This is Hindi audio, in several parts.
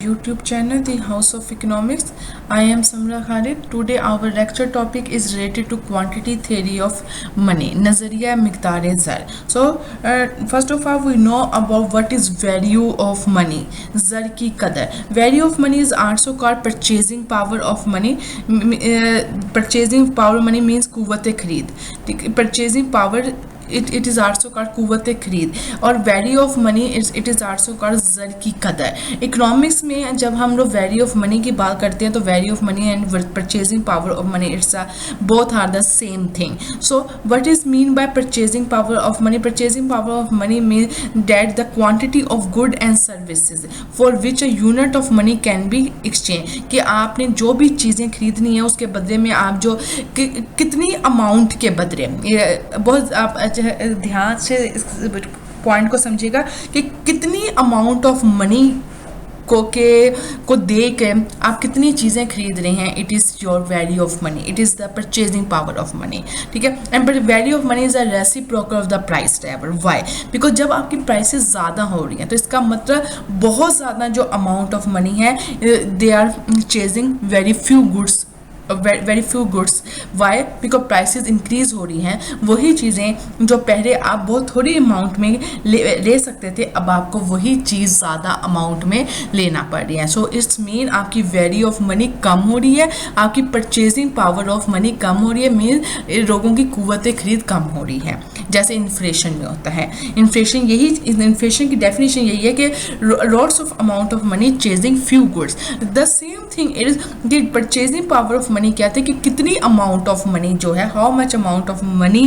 YouTube channel, The House of Economics. I am Samra Khalid. Today our lecture topic is related to quantity theory of money, Nazariya Miqdar Zar. So first of all, we know about what is value of money, Zar ki qadar. Value of money is also called purchasing power of money. Purchasing power of money means quwwat-e khareed. Purchasing power it is also called कुव्वत खरीद और value of money it is also called ज़र की कदर. इकोनॉमिक्स में जब हम लोग वैल्यू ऑफ मनी की बात करते हैं तो value of money and purchasing power of money it's both are the same thing. So what is mean by purchasing power of money? Purchasing power of money mean that the quantity of good and services for which a unit of money can be exchange. कि आपने जो भी चीज़ें खरीदनी है उसके बदले में आप जो कितनी अमाउंट के बदले, बहुत आप ध्यान से इस पॉइंट को समझिएगा कि कितनी अमाउंट ऑफ मनी को दे के आप कितनी चीज़ें खरीद रहे हैं. It is your value of money, it is the purchasing power of money. ठीक है. And but value of money is a reciprocal of the price driver. Why? Because जब आपकी प्राइसेस ज़्यादा हो रही हैं तो इसका मतलब बहुत ज़्यादा जो अमाउंट ऑफ मनी है they are chasing very few goods. Why? Because prices increase हो रही हैं. वही चीज़ें जो पहले आप बहुत थोड़ी अमाउंट में ले सकते थे अब आपको वही चीज़ ज़्यादा अमाउंट में लेना पड़ रही है. सो इट्स मीन आपकी वैल्यू ऑफ मनी कम हो रही है, आपकी परचेजिंग पावर ऑफ मनी कम हो रही है. मीन लोगों की कुव्वत खरीद कम हो रही है, जैसे इन्फ्लेशन में होता है. इन्फ्लेशन की डेफिनेशन यही है कि lots of amount of money chasing few goods. The same thing is the purchasing power of money कहते हैं कि कितनी अमाउंट ऑफ मनी जो है, how much amount of money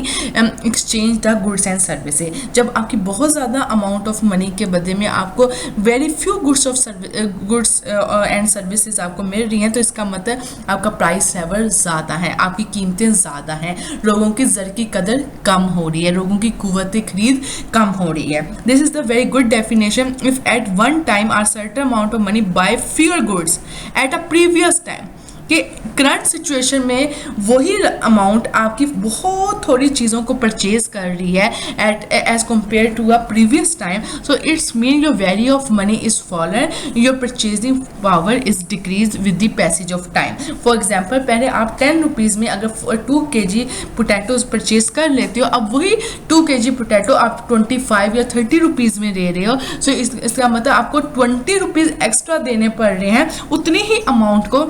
exchange the goods and services. जब आपकी बहुत ज़्यादा अमाउंट ऑफ मनी के बदले में आपको very few goods and services आपको मिल रही हैं तो इसका मतलब आपका प्राइस लेवल ज़्यादा है, आपकी कीमतें ज़्यादा हैं, लोगों की ज़र की कदर कम हो रही है, लोगों की कुव्वत खरीद कम हो रही है. This is the very good definition. If at one time are certain amount of money buy fewer goods at a previous time, कि करंट सिचुएशन में वही अमाउंट आपकी बहुत थोड़ी चीज़ों को परचेज कर रही है as compare to a previous time. So it's mean your value of money is fallen, your purchasing power is decrease with the passage of time. For example पहले आप 10 रुपीज़ में अगर 2 kg पोटैटोज परचेज कर लेते हो, अब वही 2 kg पोटैटो आप 25 या 30 रुपीज़ में दे रहे हो. सो इसका मतलब आपको 20 रुपीज़ एक्स्ट्रा देने पड़ रहे हैं उतनी ही अमाउंट को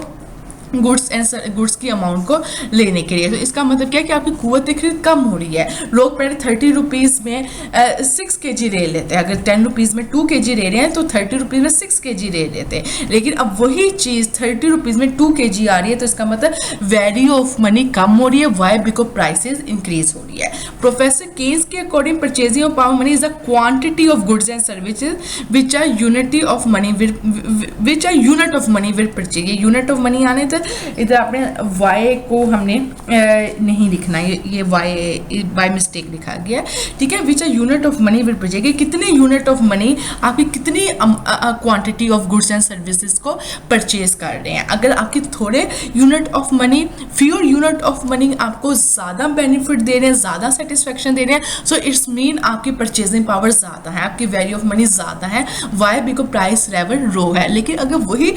गुड्स की अमाउंट को लेने के लिए. तो इसका मतलब क्या है कि आपकी कुव्वत खरीद कम हो रही है. लोग पहले 30 रुपीज़ में 6 kg ले लेते हैं. अगर 10 रुपीज़ में 2 kg ले रहे हैं तो 30 रुपीज़ में 6 kg ले लेते हैं. लेकिन अब वही चीज़ 30 रुपीज़ में 2 kg आ रही है तो इसका मतलब वैल्यू ऑफ मनी कम हो रही है. वाई? बिकॉज प्राइसेस इंक्रीज हो रही है. प्रोफेसर केन्स के according purchasing of power money is the quantity of goods and services which are unit of money with purchase. ये यूनिट ऑफ मनी आने तक इधर आपने y को हमने नहीं लिखना, ये y बाय मिस्टेक लिखा गया. ठीक है. Which are unit of money will purchase, कितने यूनिट ऑफ मनी आपकी कितनी quantity of goods and services को परचेज कर रहे हैं. अगर आपके थोड़े unit of money, fewer unit of money आपको ज़्यादा बेनिफिट दे रहे हैं, ज़्यादा सेटिस्फेक्शन दे रहे हैं, सो इट्स मीन आपकी परचेजिंग पावर ज़्यादा है, आपकी वैल्यू ऑफ मनी ज़्यादा है. Why? Because price level low है. लेकिन अगर वही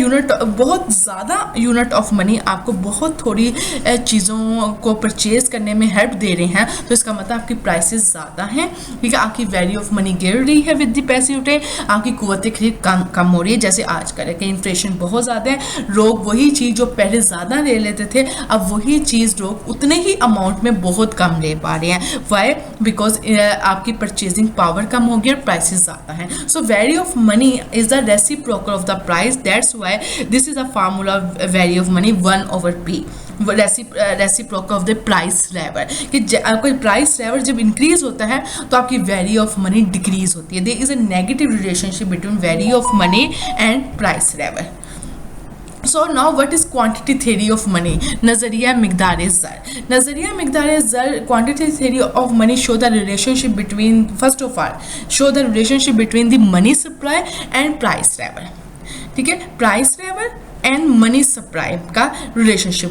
यूनिट बहुत ज़्यादा यूनिट ऑफ मनी आपको बहुत थोड़ी चीज़ों को परचेज करने में हेल्प दे रहे हैं तो इसका मतलब आपकी प्राइसेस ज़्यादा हैं. ठीक है. आपकी वैल्यू ऑफ मनी गिर रही है विद द पैसिव रेट, आपकी कुव्वत खरीद कम हो रही है. जैसे आजकल है कि इन्फ्लेशन बहुत ज़्यादा है, लोग वही चीज़ जो पहले ज़्यादा ले लेते थे अब वही चीज़ लोग उतने ही अमाउंट में बहुत कम ले पा रहे हैं. वाई? बिकॉज आपकी परचेजिंग पावर कम होगी और प्राइसेस ज़्यादा हैं. So value of money is the reciprocal of the price. That's why this is a formula value of money 1/p, reciprocal of the price level. कि आपका प्राइस लेवल जब इंक्रीज होता है तो आपकी वैल्यू ऑफ मनी डिक्रीज होती है. There is a negative relationship between value of money and price level. So now what is quantity theory of money? Nazariya Miqdar Zar. Nazariya Miqdar Zar, quantity theory of money show the relationship between, first of all, show the relationship between the money supply and price level. ठीक है. Price level and money supply का रिलेशनशिप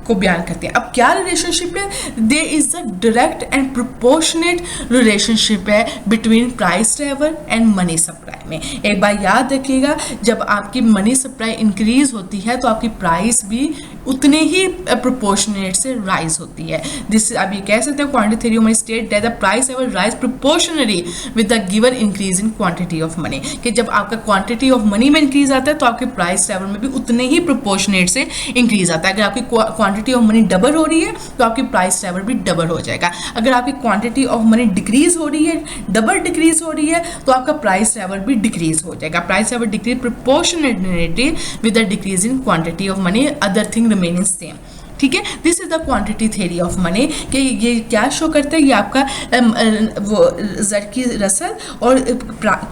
को बयान करते हैं। अब क्या रिलेशनशिप है? They is a direct and proportionate relationship है between price driver and money supply में। एक बार याद रखिएगा, जब आपकी मनी सप्लाई इंक्रीज होती है तो आपकी प्राइस भी उतने ही प्रोपोर्शनेट से राइज होती है। दिस आप ये कह सकते हैं क्वांटिटी थ्योरी में state that the price level rise proportionally with the given increase in quantity of money, कि जब आपका क्वांटिटी ऑफ मनी में इंक्रीज आता है तो आपके प्राइस लेवल में भी उतने ही प्रोपोर्शनेट से इंक्रीज आता है। अगर आपकी क्वांटिटी ऑफ मनी डबल हो रही है तो आपकी प्राइस लेवल भी डबल हो जाएगा। अगर आपकी क्वांटिटी ऑफ मनी डिक्रीज हो रही है, डबल डिक्रीज हो रही है, तो आपका प्राइस लेवल भी डिक्रीज हो जाएगा। Price level decrease proportionately with the decrease in quantity of money, other thing remaining same. ठीक है, this is the quantity theory of money. कि ये क्या शो करता है? ये आपका वो ज़रकी रसल और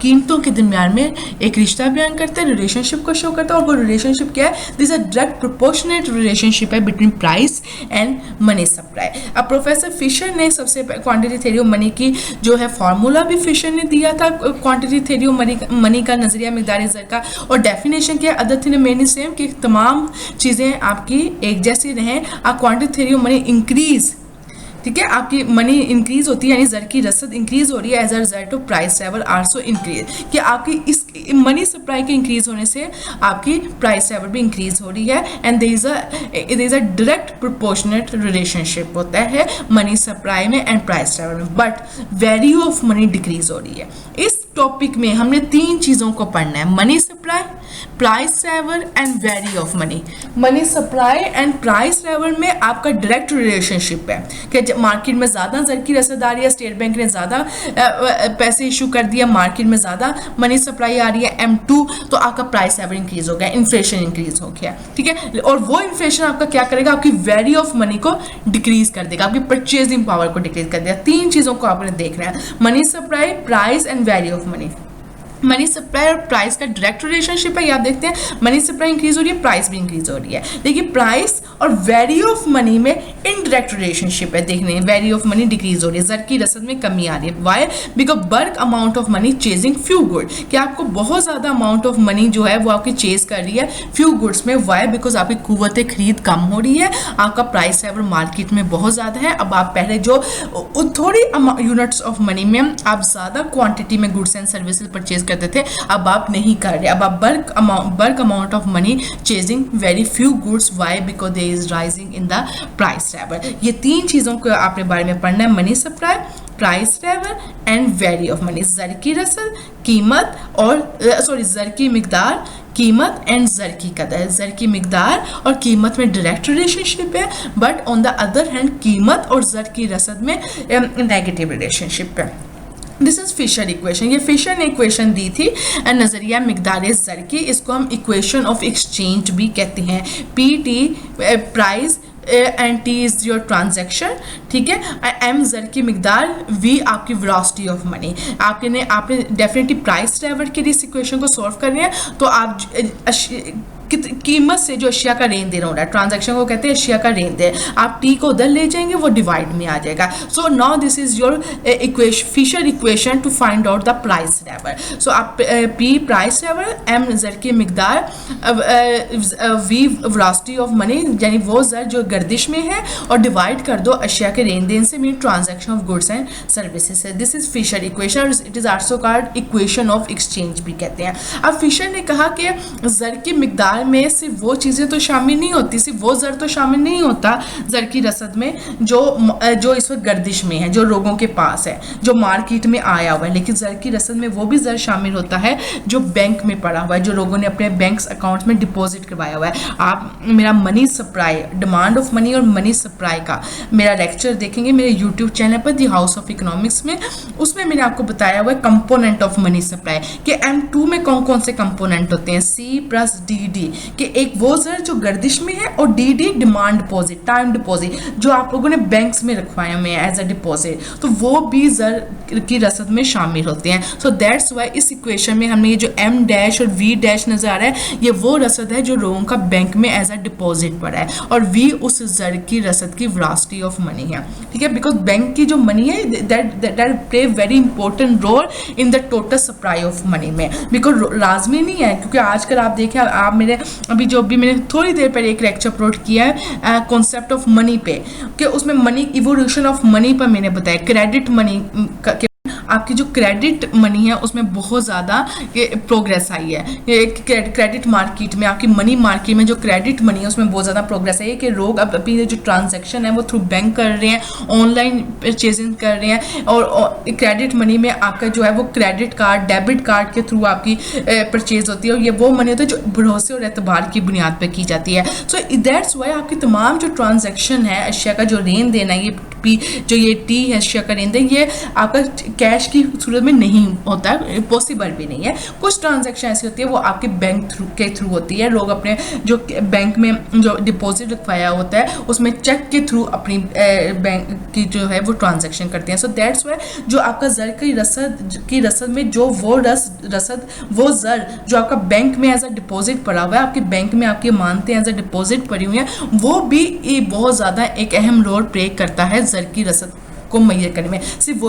कीमतों के दरमियान में एक रिश्ता बयान करता है, रिलेशनशिप को शो करता है। और वो रिलेशनशिप क्या है? This is a direct proportionate relationship है between price and money supply. अब प्रोफेसर फिशर ने सबसे क्वांटिटी थ्योरी ऑफ मनी की जो है फॉर्मूला भी फिशर ने दिया था क्वांटिटी थ्योरी ऑफ मनी का, नजरिया मिकदार ज़र का, और डेफिनेशन क्या है? अदर थिंग रिमेनिंग सेम, कि तमाम चीज़ें आपकी एक जैसी रहें। Quantity theory of money increase, ठीक है, आपकी मनी इंक्रीज होती है, यानी ज़र की रसद इंक्रीज हो रही है as a result of price level also increase, कि आपकी इस मनी सप्लाई के इंक्रीज होने से आपकी प्राइस लेवल भी इंक्रीज हो रही है। And there is a direct proportionate relationship होता है मनी सप्लाई में एंड प्राइस लेवल में, but value of money decrease हो रही है। इस टॉपिक में हमने तीन चीज़ों को पढ़ना है: money supply, price level and value of money. Money supply and price level में आपका डायरेक्ट रिलेशनशिप है कि मार्केट में ज़्यादा ज़र की रसद आ रही है, स्टेट बैंक ने ज़्यादा पैसे इशू कर दिया, मार्केट में ज़्यादा मनी सप्लाई आ रही है M2, तो आपका प्राइस लेवल इंक्रीज हो गया, इन्फ्लेशन इंक्रीज हो गया। ठीक है, और वो इन्फ्लेशन आपका क्या करेगा? आपकी वैल्यू ऑफ मनी को डिक्रीज कर देगा, आपकी परचेजिंग पावर को डिक्रीज कर देगा। तीन चीज़ों को आपने देखना है: money supply, price and value of money. Money supply और प्राइस का डायरेक्ट रिलेशनशिप है। आप देखते हैं मनी सप्लाई इंक्रीज हो रही है, प्राइस भी इंक्रीज हो रही है। देखिए प्राइस और वैल्यू ऑफ मनी में इनडायरेक्ट रिलेशनशिप है। देखने वैल्यू ऑफ मनी डिक्रीज हो रही है, ज़र की रसद में कमी आ रही है। Why? Because bulk amount of money chasing few good, कि आपको बहुत ज़्यादा अमाउंट ऑफ मनी जो है वो आपकी चेज कर रही है फ्यू गुड्स में। वाई? बिकॉज आपकी कुव्वत खरीद कम हो रही है, आपका प्राइस लेवल मार्केट में बहुत ज़्यादा है। अब आप पहले जो थोड़ी यूनिट्स ऑफ मनी में आप ज़्यादा क्वान्टिटी में गुड्स एंड सर्विसेज परचेज करते थे, अब आप नहीं कर रहे। अब आप bulk amount of money chasing very few goods. Why? Because they is rising in the price level. ये तीन चीज़ों को आपने बारे में पढ़ना है: money supply, price level and value of money. ज़र की रसद, कीमत और ज़र की मिकदार, कीमत एंड ज़र की कदर। ज़र की मिकदार और कीमत में डायरेक्ट रिलेशनशिप है, but on the other hand कीमत और ज़र की रसद में नेगेटिव रिलेशनशिप है। This is Fisher equation. ये फिशर ने इक्वेशन दी थी नजरिया मिकदार ज़र की। इसको हम इक्वेशन ऑफ एक्सचेंज भी कहते हैं। PT price and T is your transaction, ठीक है। M ज़र की मिकदार, V आपकी वेलोसिटी ऑफ मनी। आपने डेफिनेटली प्राइस लेवल के लिए इस इक्वेशन को सॉल्व करनी है, तो आप कीमत से जो अशिया का लेन देन हो रहा है, ट्रांजैक्शन को कहते हैं अशिया का लेन देन, आप T को उधर ले जाएंगे, वो डिवाइड में आ जाएगा। So now this is your Fisher equation to find out the price level. So आप P प्राइस लेवल, M ज़र की मिकदार, V वेलोसिटी ऑफ मनी, यानी वो ज़र जो गर्दिश में है, और डिवाइड कर दो अशिया के लेन देन से, mean transaction of goods and services से। This is Fisher equation. It is also called equation of exchange भी कहते हैं। अब फिशर ने कहा कि ज़र की मिकदार में सिर्फ वो चीज़ें तो शामिल नहीं होती, सिर्फ वो ज़र तो शामिल नहीं होता ज़र की रसद में जो इस वक्त गर्दिश में है, जो लोगों के पास है, जो मार्केट में आया हुआ है, लेकिन ज़र की रसद में वो भी ज़र शामिल होता है जो बैंक में पड़ा हुआ है, जो लोगों ने अपने बैंक अकाउंट्स में डिपॉजिट करवाया हुआ है। आप मेरा money supply, demand of money और मनी सप्लाई का मेरा लेक्चर देखेंगे मेरे यूट्यूब चैनल पर दी हाउस ऑफ इकोनॉमिक्स में। उसमें मैंने आपको बताया हुआ है कंपोनेंट ऑफ मनी सप्लाई कि M2 में कौन कौन से कंपोनेंट होते हैं। C प्लस DD, कि एक वो ज़र जो गर्दिश में है, और DD demand deposit, time deposit, जो आप लोगों ने बैंक्स में रखवाए हुए हैं एज अ डिपॉजिट, तो वो भी ज़र की रसद में शामिल होते हैं। सो दैट्स वाई इस इक्वेशन में हमने ये जो M डैश और V डैश नजर आ रहा है, ये वो रसद है जो लोगों का बैंक में एज अ डिपॉजिट पड़ा है, और V उस ज़र की रसद की वेलोसिटी ऑफ मनी है, ठीक है। बिकॉज बैंक की जो मनी है that play very important role in the total supply of money में। बिकॉज लाजमी नहीं है, क्योंकि आजकल आप देखें, आप मेरे मैंने अभी जो भी मैंने थोड़ी देर पहले एक लेक्चर अपलोड किया है कॉन्सेप्ट ऑफ मनी पे, कि उसमें मनी इवोल्यूशन ऑफ मनी पर मैंने बताया क्रेडिट मनी आपकी जो क्रेडिट मनी है उसमें बहुत ज़्यादा प्रोग्रेस आई है। क्रेडिट मार्केट में, आपकी मनी मार्केट में जो क्रेडिट मनी है उसमें बहुत ज़्यादा प्रोग्रेस आई है कि लोग अब अपनी जो ट्रांजैक्शन है वो थ्रू बैंक कर रहे हैं, ऑनलाइन परचेजिंग कर रहे हैं, और क्रेडिट मनी में आपका जो है वो क्रेडिट कार्ड, डेबिट कार्ड के थ्रू आपकी परचेज होती है, और ये वो मनी होती है जो भरोसे और एतबार की बुनियाद पर की जाती है। सो दैट्स वाई आपकी तमाम जो ट्रांजेक्शन है, अशिया का जो लेन देन है, ये जो ये टी है अशिया का लेन देन, ये आपका कैश की सूरत में नहीं होता है, पॉसिबल भी नहीं है। कुछ ट्रांजैक्शन ऐसी होती है वो आपके बैंक के थ्रू होती है। लोग अपने जो बैंक में जो डिपॉजिट रखवाया होता है उसमें चेक के थ्रू अपनी बैंक की जो है वो ट्रांजैक्शन करते हैं। सो दैट्स वाई जो आपका ज़र की रसद में जो वो वो ज़र जो आपका बैंक में एज अ डिपॉजिट पड़ा हुआ है, आपके बैंक में आपकी मानते एज अ डिपॉजिट पड़ी हुई है, वो भी बहुत ज़्यादा एक अहम रोल प्ले करता है ज़र की रसद को मुहैया करने में। सिर्फ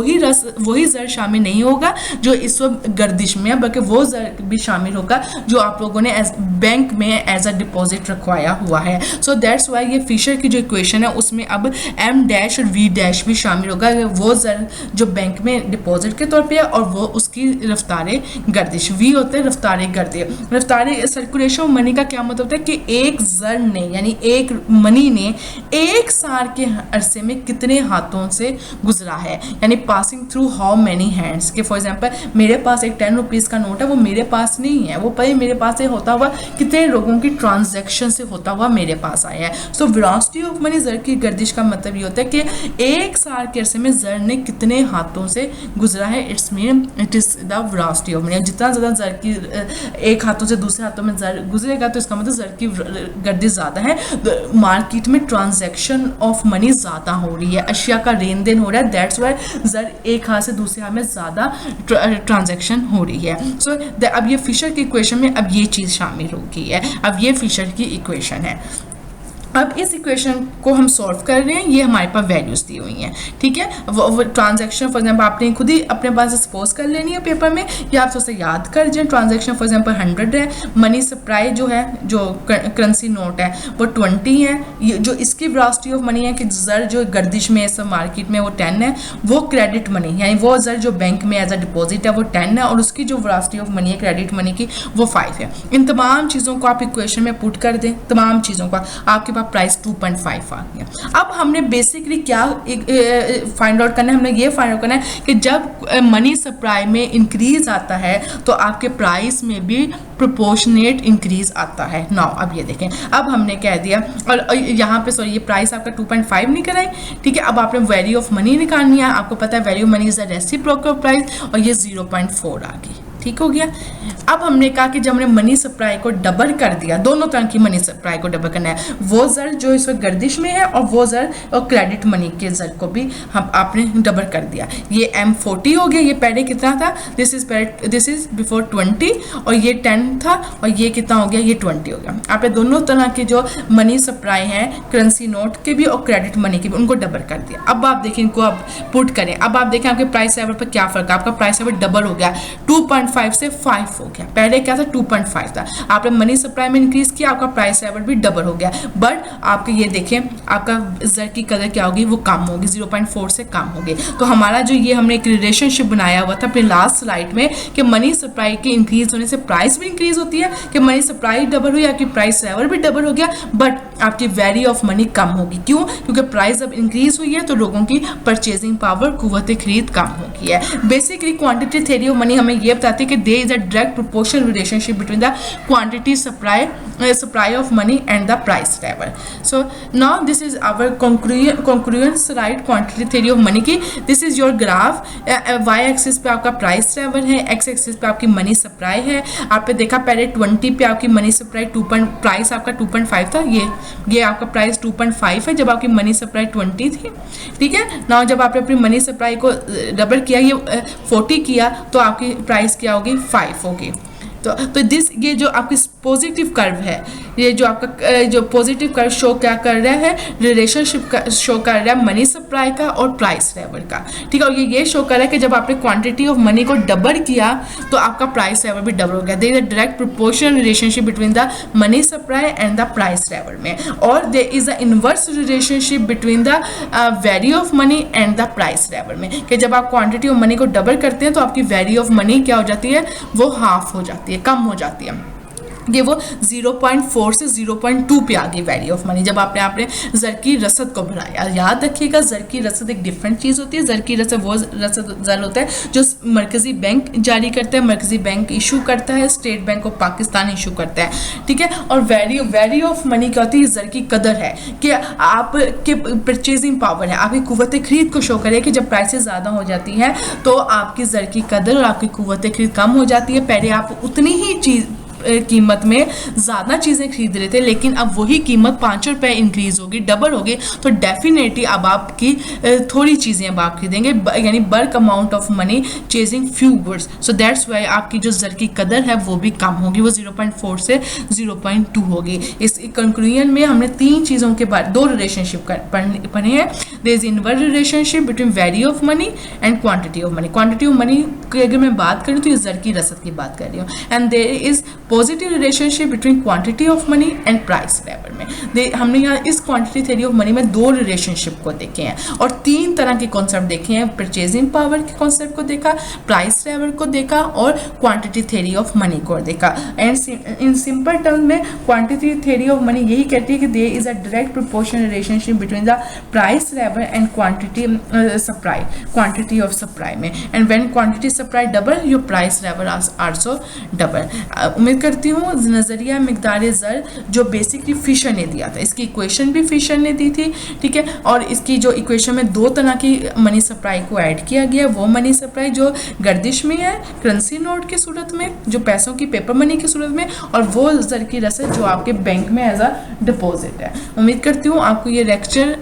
वही ज़र शामिल नहीं होगा जो इस वक्त गर्दिश में है, बल्कि वो ज़र भी शामिल होगा जो आप लोगों ने बैंक में एज अ डिपॉजिट रखवाया हुआ है। सो दैट्स वाई ये फिशर की जो इक्वेशन है उसमें अब M डैश और V डैश भी शामिल होगा, वो ज़र जो बैंक में डिपॉजिट के तौर पे है और वो उसकी रफ्तार गर्दिश। V होते हैं रफ्तार गर्दिश। रफ्तार सर्कुलेशन ऑफ मनी का क्या मतलब होता है कि एक ज़र ने यानी एक मनी ने एक साल के अरसे में कितने हाथों से गुजरा है, यानी passing through how many hands. कि फॉर एग्जांपल मेरे पास एक 10 रुपीज़ का नोट है, वो मेरे पास नहीं है, वो पहले मेरे पास से होता हुआ कितने लोगों की ट्रांजैक्शन से होता हुआ मेरे पास आया है। सो वेलोसिटी ऑफ मनी, ज़र की गर्दिश का मतलब ये होता है कि एक साल के अरसे में ज़र ने कितने हाथों से गुजरा है। It's mean it is the velocity of money. जितना ज़्यादा ज़र की एक हाथों से दूसरे हाथों में ज़र गुजरेगा तो इसका मतलब ज़र की गर्दिश ज़्यादा है, मार्केट में ट्रांजैक्शन ऑफ मनी ज़्यादा हो रही है, अशिया का लेन देन हो रहा है। दैट्स वाई ज़र एक हाथ से दूसरे हाथ में ज़्यादा ट्रांजैक्शन हो रही है। सो अब ये फिशर की इक्वेशन में अब ये चीज़ शामिल हो गई है। अब ये फिशर की इक्वेशन है। अब इस इक्वेशन को हम सॉल्व कर रहे हैं, ये हमारे पास वैल्यूज दी हुई हैं, ठीक है। वो ट्रांजैक्शन फॉर एग्जांपल आपने खुद ही अपने पास सपोज कर लेनी है पेपर में, या आप उससे याद कर जाए। ट्रांजैक्शन फॉर एग्जांपल 100 है, मनी सप्लाई जो है जो करेंसी नोट है वो 20 है, ये जो इसकी वेलोसिटी ऑफ मनी है कि ज़र जो गर्दिश में सब मार्केट में वो 10 है, वो क्रेडिट मनी यानी वो ज़र जो बैंक में एज अ डिपॉजिट है वो 10 है, और उसकी जो वेलोसिटी ऑफ मनी है क्रेडिट मनी की वो 5 है। इन तमाम चीज़ों को आप इक्वेशन में पुट कर दें, तमाम चीज़ों का आपके पास प्राइस 2.5 आ गया। अब हमने बेसिकली क्या फाइंड आउट करना है, हमने ये फाइंड आउट करना है कि जब मनी सप्लाई में इंक्रीज आता है तो आपके प्राइस में भी प्रोपोर्शनेट इंक्रीज आता है। नाउ अब ये देखें, अब हमने कह दिया और यहाँ पे सॉरी ये प्राइस आपका 2.5 निकल आई, ठीक है। अब आपने वैल्यू ऑफ मनी निकालनी है, आपको पता है value money is the reciprocal price, और ये 0.4 आ गई, ठीक हो गया। अब हमने कहा कि जब हमने मनी सप्लाई को डबल कर दिया, दोनों तरह की मनी सप्लाई को डबल करना है, वो ज़र जो इस वक्त गर्दिश में है और वो ज़र और क्रेडिट मनी के ज़र को भी हम आपने डबल कर दिया। ये M40 हो गया, ये पहले कितना था, दिस इज बिफोर 20, और ये 10 था, और ये कितना हो गया, ये 20 हो गया। आपने दोनों तरह के जो मनी सप्लाई हैं करेंसी नोट के भी और क्रेडिट मनी के भी, उनको डबल कर दिया। अब आप देखें, इनको आप पुट करें, अब आप देखें आपके प्राइस लेवल पर क्या फ़र्क है। आपका प्राइस लेवल डबल हो गया, 2.5 से 5 हो गया, पहले क्या था 2.5 था। आपने मनी सप्लाई में इंक्रीज किया, आपका प्राइस लेवल भी डबल हो गया, बट आपके ये देखें आपका ज़र की कदर क्या होगी, वो कम होगी, 0.4 से कम होगी। तो हमारा जो ये हमने एक रिलेशनशिप बनाया हुआ था अपने लास्ट स्लाइड में कि मनी सप्लाई के इंक्रीज होने से प्राइस भी इंक्रीज होती है, कि मनी सप्लाई डबल हुई, आपकी प्राइस लेवल भी डबल हो गया, बट आपकी वैल्यू ऑफ मनी कम होगी। क्यों? क्योंकि प्राइस जब इंक्रीज हुई है तो लोगों की परचेजिंग पावर, कुव्वत खरीद कम हो गई है। Basically quantity theory of money हमें ये बताती है कि there is a direct proportional relationship between the quantity supply of money and the price level. So now this is our congruent slide quantity theory of money की। this is your graph, y axis पे आपका प्राइस लेवल है, x axis पे आपकी मनी सप्लाई है। आपने देखा पहले 20 पे आपकी मनी सप्लाई प्राइस आपका 2.5 था, ये आपका प्राइस 2.5 है जब आपकी मनी सप्लाई 20 थी, ठीक है ना। जब आपने अपनी मनी सप्लाई को डबल किया, ये 40 किया, तो आपकी प्राइस क्या होगी, 5 होगी। तो दिस ये जो आपकी पॉजिटिव कर्व है, ये जो आपका जो पॉजिटिव कर्व शो क्या कर रहा है, रिलेशनशिप का शो कर रहा है मनी सप्लाई का और प्राइस लेवल का, ठीक है। और ये शो कर रहा है कि जब आपने क्वांटिटी ऑफ मनी को डबल किया तो आपका प्राइस लेवल भी डबल हो गया। There is a direct proportional relationship between the money supply and the price level में, और there is a inverse relationship between the value of money and the price level में, कि जब आप क्वांटिटी ऑफ मनी को डबल करते हैं तो आपकी वैल्यू ऑफ मनी क्या हो जाती है, वो हाफ हो जाती है, कम हो जाती है, कि वो 0.4 से 0.2 पे आ गई वैल्यू ऑफ मनी जब आपने ज़र की रसद को बढ़ाया। याद रखिएगा, ज़र की रसद एक डिफरेंट चीज़ होती है। ज़र की रसद वो रसद ज़र होता है जो मरकज़ी बैंक जारी करता है, मरकज़ी बैंक इशू करता है, state bank of Pakistan issue करता है, ठीक है। और वैल्यू ऑफ मनी क्या होती है, ज़र की कदर है कि आपके परचेजिंग पावर है, आपकी कुव्वत खरीद को शो करे कि जब प्राइसेस ज़्यादा हो जाती हैं तो आपकी ज़र की कदर और आपकी कुव्वत खरीद कम हो जाती है। पहले आप उतनी ही चीज़ कीमत में ज़्यादा चीज़ें खरीद रहे थे, लेकिन अब वही कीमत 5 रुपये इंक्रीज़ होगी, डबल होगी, तो डेफिनेटली अब आपकी थोड़ी चीज़ें अब आप खरीदेंगे, यानी bulk amount of money chasing few goods. So that's why आपकी जो ज़र की कदर है वो भी कम होगी, वो 0.4 से 0.2 होगी। इस कंक्लूजन में हमने 3 चीज़ों के बाद 2 रिलेशनशिप पढ़े हैं। There is inverse relationship between value of money and quantity of money. Quantity of money की अगर मैं बात करूँ तो ये ज़र की रसद की बात कर रही हूँ। And there is positive relationship between quantity of money and price level में। हमने यहाँ इस क्वांटिटी थ्योरी ऑफ मनी में 2 रिलेशनशिप को देखे हैं और 3 तरह के कॉन्सेप्ट देखे हैं। परचेजिंग पावर के कॉन्सेप्ट को देखा, प्राइस लेवल को देखा और क्वांटिटी थ्योरी ऑफ मनी को देखा। एंड इन सिंपल टर्म में क्वांटिटी थ्योरी ऑफ मनी यही कहती है कि there is a direct proportional relationship between the price level and quantity supply, quantity of supply में। And when quantity supply double, your price level also double. उम्मीद करती हूँ नज़रिया मिकदार ज़र जो बेसिकली फिशर ने दिया था, इसकी इक्वेशन भी फिशर ने दी थी, ठीक है। और इसकी जो इक्वेशन में 2 तरह की मनी सप्लाई को ऐड किया गया, वो मनी सप्लाई जो गर्दिश में है करेंसी नोट की सूरत में, जो पैसों की पेपर मनी की सूरत में, और वो ज़र की रसद जो आपके बैंक में एज अ डिपॉजिट है। उम्मीद करती हूँ आपको ये लेक्चर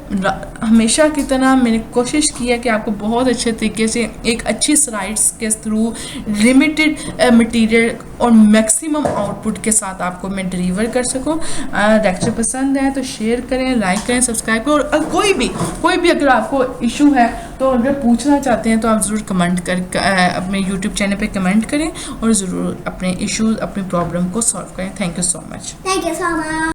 हमेशा की तरह मैंने कोशिश की है कि आपको बहुत अच्छे तरीके से एक अच्छी स्लाइड्स के थ्रू लिमिटेड मटेरियल और मैक्सिमम आउटपुट के साथ आपको मैं डिलीवर कर सकूं। लेक्चर पसंद है तो शेयर करें, लाइक करें, सब्सक्राइब करें, और कोई भी अगर आपको इशू है तो अगर पूछना चाहते हैं तो आप ज़रूर कमेंट कर अपने यूट्यूब चैनल पे कमेंट करें और ज़रूर अपने इशूज़, अपनी प्रॉब्लम को सॉल्व करें। Thank you so much.